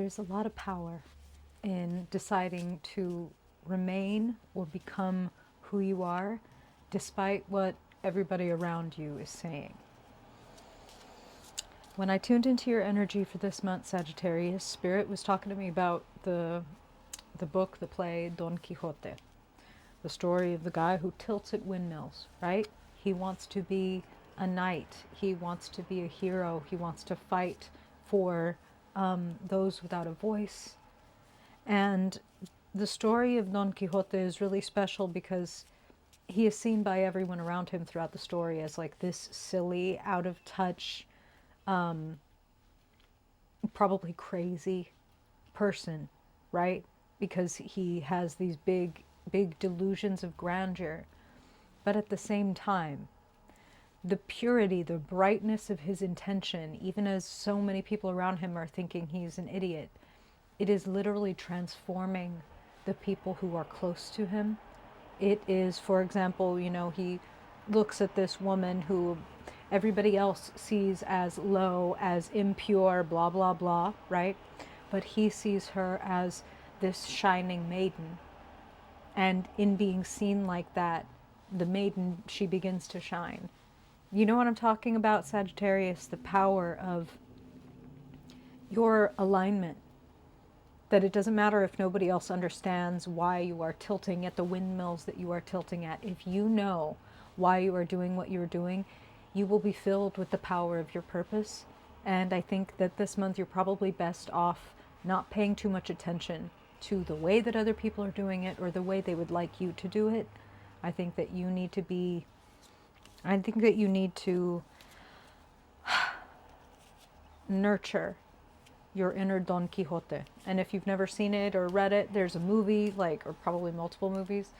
is a lot of power in deciding to remain or become who you are despite what everybody around you is saying. When I tuned into your energy for this month, Sagittarius, Spirit was talking to me about the book, the play Don Quixote, the story of the guy who tilts at windmills, right? He wants to be a knight. He wants to be a hero. He wants to fight for those without a voice. And the story of Don Quixote is really special because he is seen by everyone around him throughout the story as like this silly, out of touch, probably crazy person, right? Because he has these big delusions of grandeur. But at the same time, the purity, the brightness of his intention, even as so many people around him are thinking he's an idiot, it is literally transforming the people who are close to him. It is, for example, you know, he looks at this woman who everybody else sees as low, as impure, blah, blah, blah, right? But he sees her as this shining maiden. And in being seen like that, the maiden, she begins to shine. You know what I'm talking about, Sagittarius? The power of your alignment. That it doesn't matter if nobody else understands why you are tilting at the windmills that you are tilting at. If you know why you are doing what you're doing, you will be filled with the power of your purpose. And I think that this month you're probably best off not paying too much attention to the way that other people are doing it or the way they would like you to do it. I think that you need to nurture your inner Don Quixote. And if you've never seen it or read it, there's a movie, like, or probably multiple movies.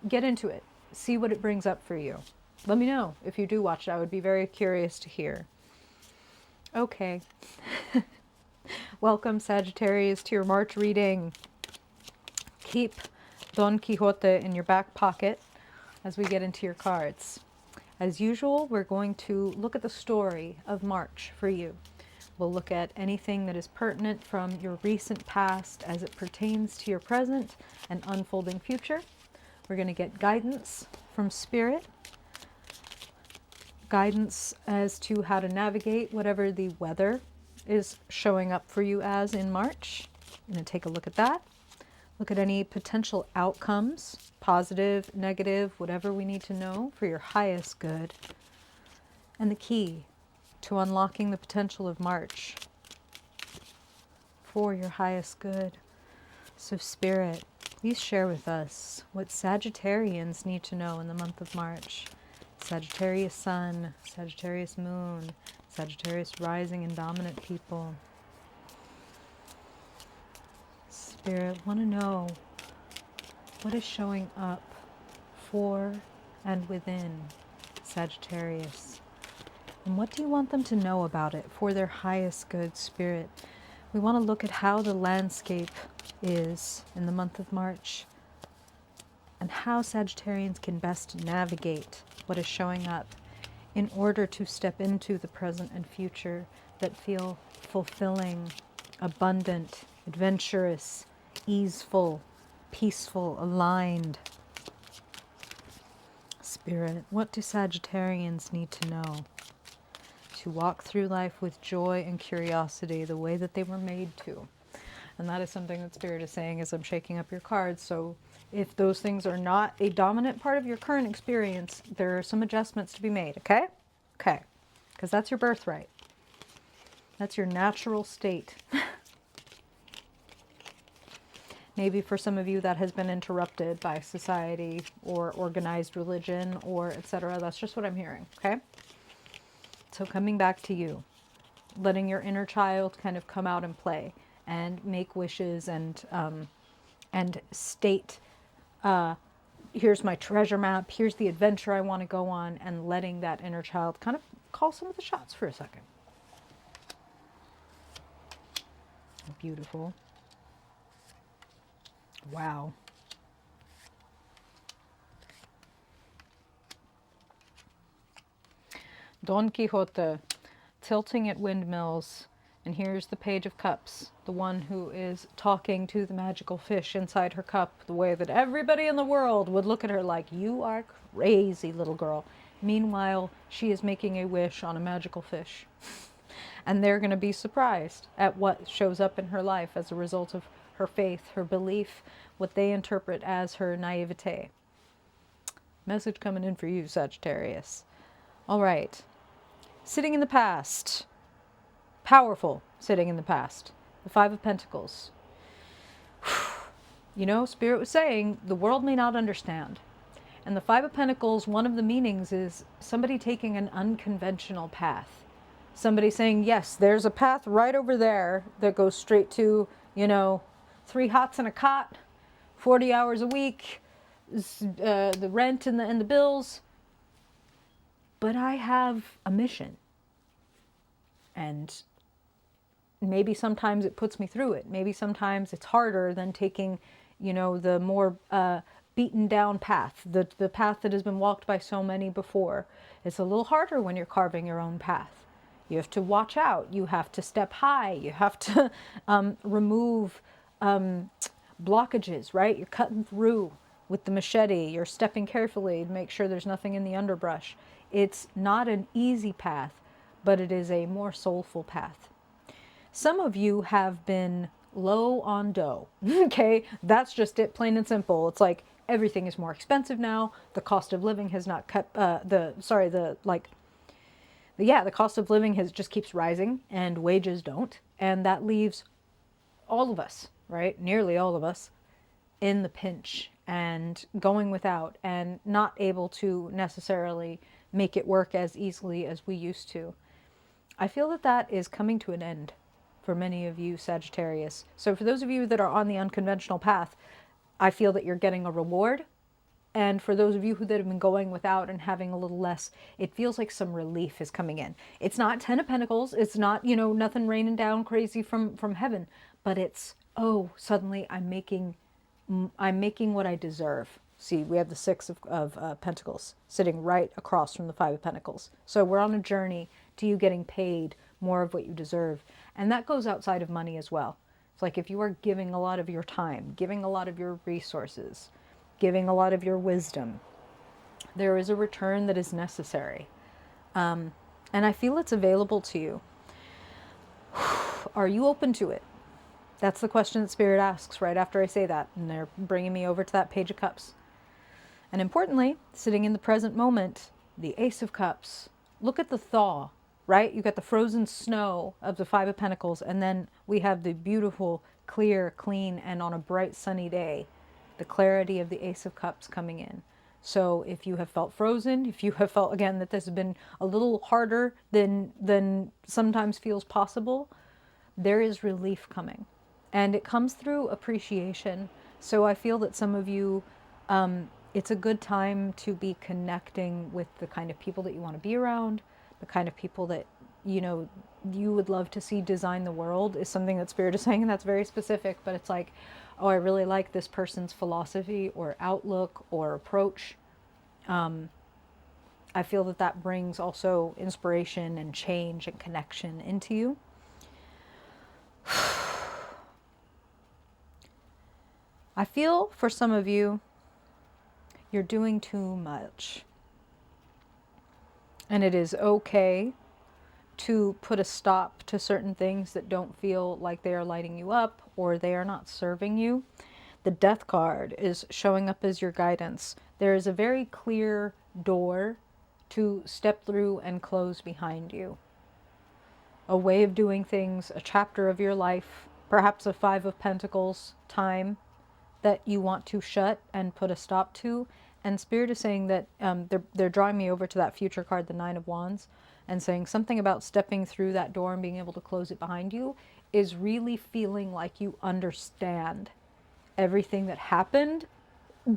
Get into it. See what it brings up for you. Let me know if you do watch it. I would be very curious to hear. Okay. Welcome, Sagittarius, to your March reading. Keep Don Quixote in your back pocket as we get into your cards. As usual, we're going to look at the story of March for you. We'll look at anything that is pertinent from your recent past as it pertains to your present and unfolding future. We're going to get guidance from Spirit, guidance as to how to navigate whatever the weather is showing up for you as in March. I'm going to take a look at that. Look at any potential outcomes, positive, negative, whatever we need to know for your highest good. And the key to unlocking the potential of March for your highest good. So Spirit, please share with us what Sagittarians need to know in the month of March. Sagittarius Sun, Sagittarius Moon, Sagittarius Rising and Dominant people. Spirit, want to know what is showing up for and within Sagittarius. And what do you want them to know about it for their highest good, Spirit? We want to look at how the landscape is in the month of March and how Sagittarians can best navigate what is showing up in order to step into the present and future that feel fulfilling, abundant, adventurous, easeful, peaceful, aligned. Spirit, what do Sagittarians need to know to walk through life with joy and curiosity the way that they were made to? And that is something that Spirit is saying as I'm shaking up your cards. So if those things are not a dominant part of your current experience, there are some adjustments to be made, okay? Okay, because that's your birthright. That's your natural state. Maybe for some of you that has been interrupted by society or organized religion or etc. That's just what I'm hearing, okay? So coming back to you, letting your inner child kind of come out and play and make wishes and state, here's my treasure map, here's the adventure I want to go on, and letting that inner child kind of call some of the shots for a second. Beautiful. Wow. Don Quixote, tilting at windmills, And here's the Page of Cups, the one who is talking to the magical fish inside her cup, the way that everybody in the world would look at her like, you are crazy, little girl. Meanwhile, she is making a wish on a magical fish. And they're going to be surprised at what shows up in her life as a result of her faith, her belief, what they interpret as her naivete. Message coming in for you, Sagittarius. All right. Sitting in the past. Powerful sitting in the past. The Five of Pentacles. You know, Spirit was saying the world may not understand. And the Five of Pentacles, one of the meanings is somebody taking an unconventional path. Somebody saying, yes, there's a path right over there that goes straight to, you know, 3 hots and a cot, 40 hours a week, the rent and the bills. But I have a mission. And maybe sometimes it puts me through it. Maybe sometimes it's harder than taking, you know, the more beaten down path, the path that has been walked by so many before. It's a little harder when you're carving your own path. You have to watch out. You have to step high. You have to remove blockages, right? You're cutting through with the machete. You're stepping carefully to make sure there's nothing in the underbrush. It's not an easy path, but it is a more soulful path. Some of you have been low on dough. Okay, that's just it, plain and simple. It's like everything is more expensive now. The cost of living has not kept the cost of living has just keeps rising and wages don't. And that leaves all of us, right? Nearly all of us in the pinch and going without and not able to necessarily make it work as easily as we used to. I feel that that is coming to an end for many of you, Sagittarius. So for those of you that are on the unconventional path, I feel that you're getting a reward. And for those of you that have been going without and having a little less, it feels like some relief is coming in. It's not 10 of Pentacles. It's not, you know, nothing raining down crazy from heaven. But it's, oh, suddenly I'm making what I deserve. See, we have the Six of Pentacles sitting right across from the Five of Pentacles. So we're on a journey to you getting paid more of what you deserve. And that goes outside of money as well. It's like if you are giving a lot of your time, giving a lot of your resources, giving a lot of your wisdom, there is a return that is necessary. And I feel it's available to you. Are you open to it? That's the question that Spirit asks right after I say that. And they're bringing me over to that Page of Cups. And importantly, sitting in the present moment, the Ace of Cups. Look at the thaw, right? You got the frozen snow of the Five of Pentacles. And then we have the beautiful, clear, clean, and on a bright sunny day, the clarity of the Ace of Cups coming in. So if you have felt frozen, if you have felt, again, that this has been a little harder than sometimes feels possible, there is relief coming. And it comes through appreciation. So I feel that some of you, it's a good time to be connecting with the kind of people that you want to be around, the kind of people that, you know, you would love to see design the world is something that Spirit is saying, and that's very specific, but it's like, oh, I really like this person's philosophy or outlook or approach. I feel that that brings also inspiration and change and connection into you. I feel for some of you, you're doing too much. And it is okay to put a stop to certain things that don't feel like they are lighting you up or they are not serving you. The Death card is showing up as your guidance. There is a very clear door to step through and close behind you. A way of doing things, a chapter of your life, perhaps a Five of Pentacles time that you want to shut and put a stop to. And Spirit is saying that they're drawing me over to that future card, the Nine of Wands, and saying something about stepping through that door and being able to close it behind you is really feeling like you understand everything that happened,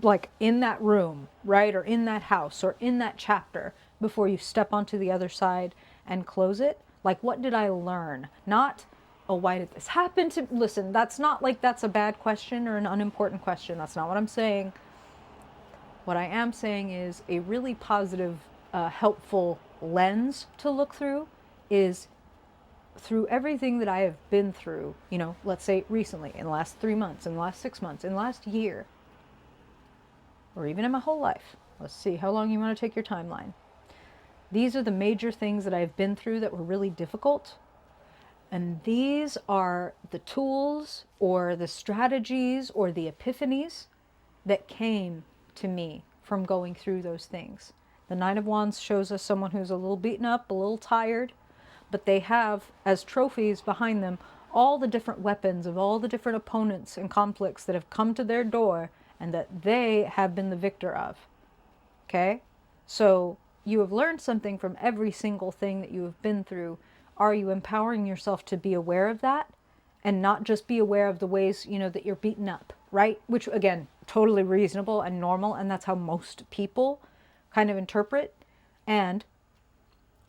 like in that room, right? Or in that house or in that chapter before you step onto the other side and close it. Like, what did I learn? Not, oh, why did this happen to... Listen, that's not like that's a bad question or an unimportant question. That's not what I'm saying. What I am saying is a really positive, helpful lens to look through is through everything that I have been through, you know, let's say recently, in the last 3 months, in the last 6 months, in the last year, or even in my whole life. Let's see how long you want to take your timeline. These are the major things that I've been through that were really difficult. And these are the tools or the strategies or the epiphanies that came to me from going through those things. The Nine of Wands shows us someone who's a little beaten up, a little tired, but they have as trophies behind them all the different weapons of all the different opponents and conflicts that have come to their door and that they have been the victor of. Okay? So you have learned something from every single thing that you have been through. Are you empowering yourself to be aware of that and not just be aware of the ways, you know, that you're beaten up, right? Which, again, totally reasonable and normal, and that's how most people kind of interpret. And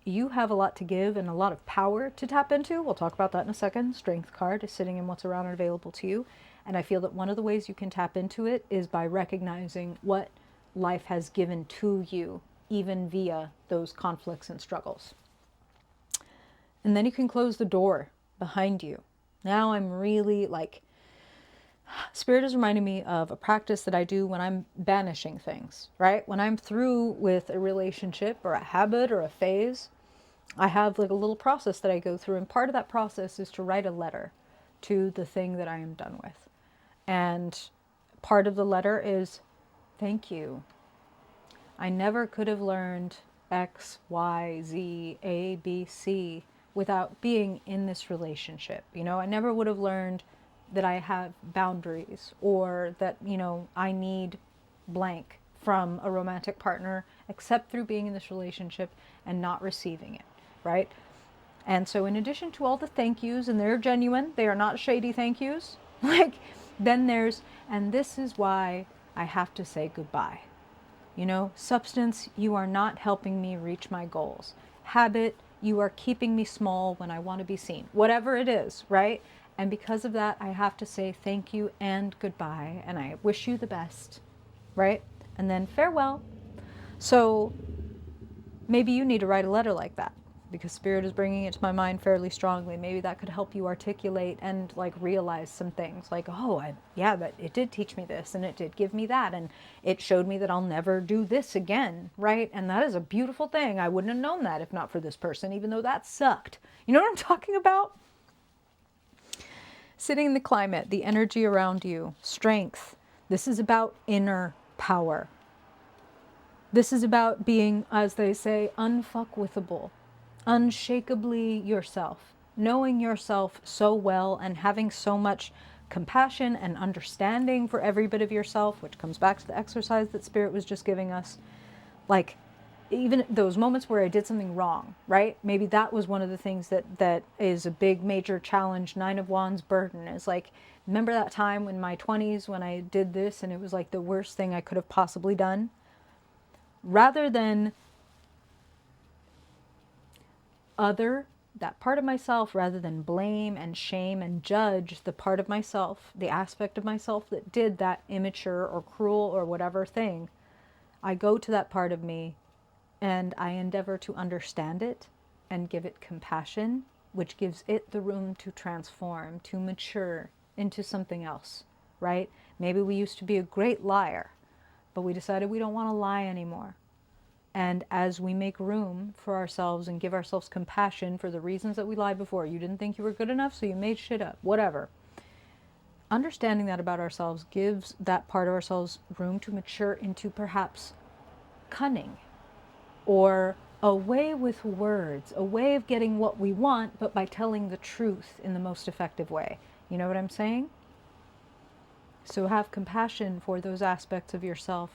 you have a lot to give and a lot of power to tap into. We'll talk about that in a second. Strength card is sitting in what's around and available to you. And I feel that one of the ways you can tap into it is by recognizing what life has given to you, even via those conflicts and struggles. And then you can close the door behind you. Now I'm really like, Spirit is reminding me of a practice that I do when I'm banishing things, right? When I'm through with a relationship or a habit or a phase, I have like a little process that I go through. And part of that process is to write a letter to the thing that I am done with. And part of the letter is, thank you. I never could have learned X, Y, Z, A, B, C without being in this relationship. You know, I never would have learned that I have boundaries or that, you know, I need blank from a romantic partner except through being in this relationship and not receiving it, right? And so in addition to all the thank yous, and they're genuine, they are not shady thank yous, like, then there's, and this is why I have to say goodbye. You know, substance, you are not helping me reach my goals. Habit, you are keeping me small when I want to be seen. Whatever it is, right? And because of that, I have to say thank you and goodbye. And I wish you the best, right? And then farewell. So maybe you need to write a letter like that because Spirit is bringing it to my mind fairly strongly. Maybe that could help you articulate and like realize some things like, oh, yeah, but it did teach me this and it did give me that. And it showed me that I'll never do this again, right? And that is a beautiful thing. I wouldn't have known that if not for this person, even though that sucked. You know what I'm talking about? Sitting in the climate, the energy around you, strength. This is about inner power. This is about being, as they say, unfuckwithable, unshakably yourself, knowing yourself so well and having so much compassion and understanding for every bit of yourself, which comes back to the exercise that Spirit was just giving us. Like, even those moments where I did something wrong, right? Maybe that was one of the things that is a big major challenge. Nine of Wands burden is like, remember that time in my 20s when I did this and it was like the worst thing I could have possibly done? Rather than that part of myself, rather than blame and shame and judge the part of myself, the aspect of myself that did that immature or cruel or whatever thing, I go to that part of me and I endeavor to understand it and give it compassion, which gives it the room to transform, to mature into something else, right? Maybe we used to be a great liar, but we decided we don't want to lie anymore. And as we make room for ourselves and give ourselves compassion for the reasons that we lied before, you didn't think you were good enough, so you made shit up, whatever. Understanding that about ourselves gives that part of ourselves room to mature into perhaps cunning, or a way with words, a way of getting what we want, but by telling the truth in the most effective way. You know what I'm saying? So have compassion for those aspects of yourself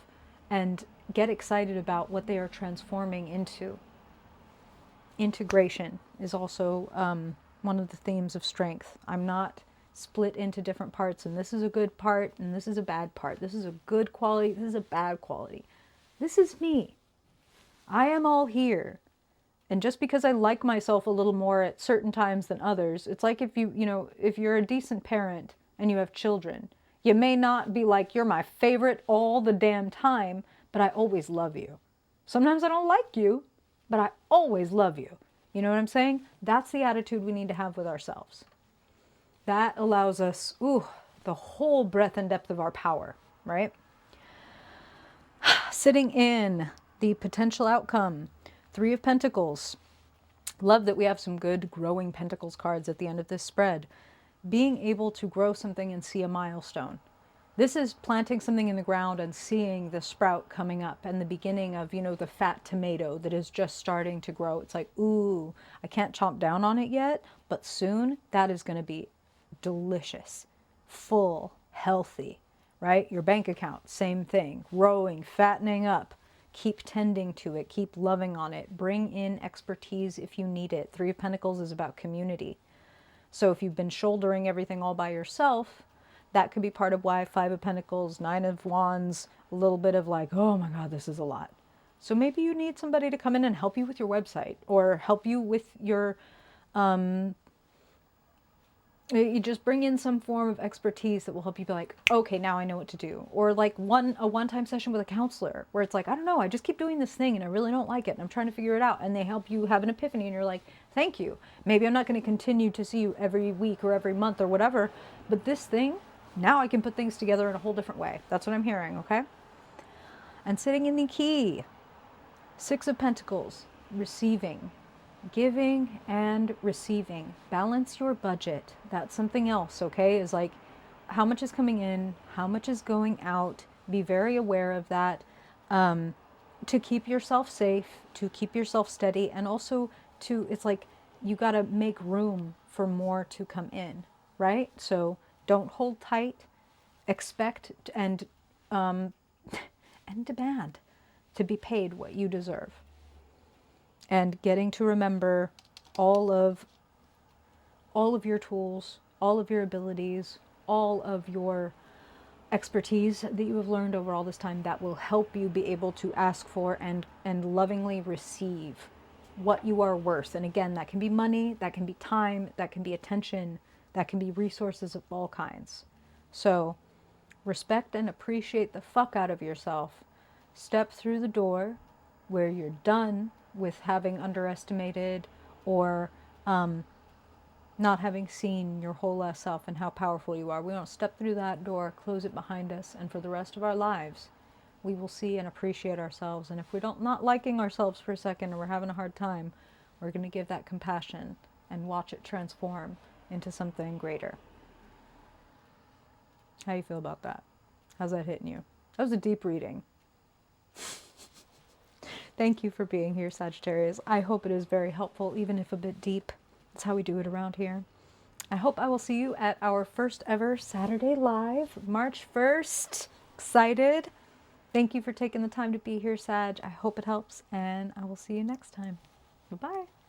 and get excited about what they are transforming into. Integration is also one of the themes of strength. I'm not split into different parts, and this is a good part, and this is a bad part. This is a good quality, this is a bad quality. This is me. I am all here. And just because I like myself a little more at certain times than others, it's like if if you're a decent parent and you have children, you may not be like, you're my favorite all the damn time, but I always love you. Sometimes I don't like you, but I always love you. You know what I'm saying? That's the attitude we need to have with ourselves. That allows us, the whole breadth and depth of our power, right? Sitting in the potential outcome, Three of Pentacles. Love that we have some good growing Pentacles cards at the end of this spread. Being able to grow something and see a milestone. This is planting something in the ground and seeing the sprout coming up and the beginning of, the fat tomato that is just starting to grow. It's like, ooh, I can't chomp down on it yet, but soon that is going to be delicious, full, healthy, right? Your bank account, same thing, growing, fattening up. Keep tending to it, keep loving on it, bring in expertise if you need it. Three of Pentacles is about community. So if you've been shouldering everything all by yourself, that could be part of why Five of Pentacles, Nine of Wands, a little bit of like, oh my God, this is a lot. So maybe you need somebody to come in and help you with your website or help you with your, you just bring in some form of expertise that will help you be like, okay, now I know what to do. Or like a one-time session with a counselor where it's like, I don't know, I just keep doing this thing and I really don't like it and I'm trying to figure it out. And they help you have an epiphany and you're like, thank you. Maybe I'm not going to continue to see you every week or every month or whatever, but this thing, now I can put things together in a whole different way. That's what I'm hearing, okay? And sitting in the key, Six of Pentacles, receiving. Giving and receiving. Balance your budget. That's something else, okay? Is like how much is coming in, how much is going out. Be very aware of that to keep yourself safe, to keep yourself steady, and also it's like you got to make room for more to come in, right? So don't hold tight. Expect and demand to be paid what you deserve. And getting to remember all of your tools, all of your abilities, all of your expertise that you have learned over all this time that will help you be able to ask for and lovingly receive what you are worth. And again, that can be money, that can be time, that can be attention, that can be resources of all kinds. So respect and appreciate the fuck out of yourself. Step through the door where you're done with having underestimated or not having seen your whole ass self and how powerful you are. We don't step through that door, close it behind us, and for the rest of our lives, we will see and appreciate ourselves. And if we're not liking ourselves for a second and we're having a hard time, we're going to give that compassion and watch it transform into something greater. How do you feel about that? How's that hitting you? That was a deep reading. Thank you for being here, Sagittarius. I hope it is very helpful, even if a bit deep. That's how we do it around here. I hope I will see you at our first ever Saturday Live, March 1st. Excited. Thank you for taking the time to be here, Sag. I hope it helps, and I will see you next time. Bye-bye.